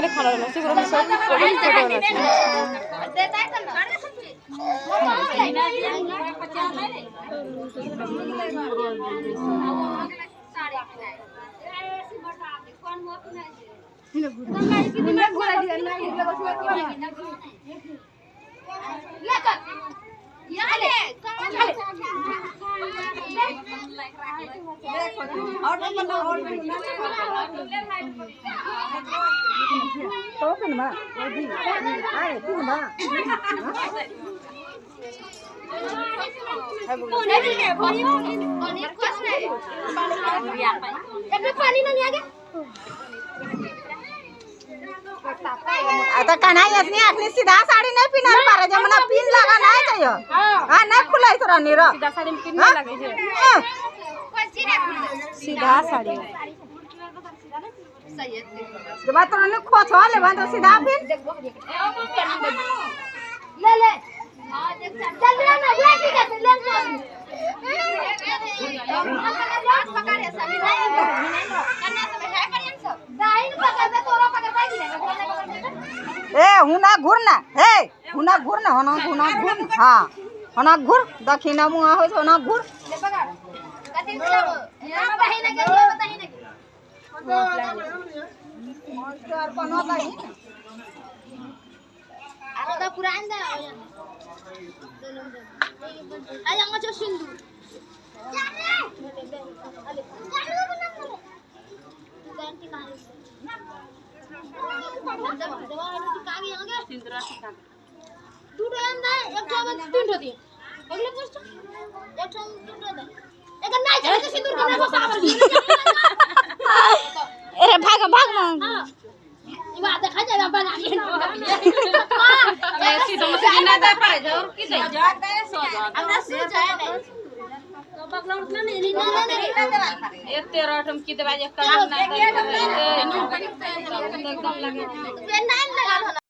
করে খারাপ না সেগুলো সব করে ছোট আছে आता कन्हाई असनी अपनी सीधा साड़ी नहीं पिनल पारे जे मना पिन लगा नहीं चाहिए हां नहीं खुलाई तो रानी रो सीधा साड़ी में पिन लगे जे सीधा साड़ी सही है जब बात तो खोछो ले बांध सीधा पिन ले ले हां देख चल ले ना ले ठीक है ले पकड़े सभी नहीं करना सब है करियन सब दाइन पकड़ दे तोरा पकड़ पाई ए हुना घुरना हे हुना घुरना होना हुना घुर हां होना घुर दक्षिणा मुआ हो होना घुर ले पकड़ कति दिला यहां बताई ना के बताई ना मास्टर बनो दही आता पुरान दा आई अंग जो सिंदूर भाग भाग देखा जाएगा बना सीधा मत ना दे पाए और की दे हमरा सो जाए नहीं तो बगला उतना नहीं ए 13 ठम की दे बाजे काम ना दे एकदम लगे पेन नहीं लगा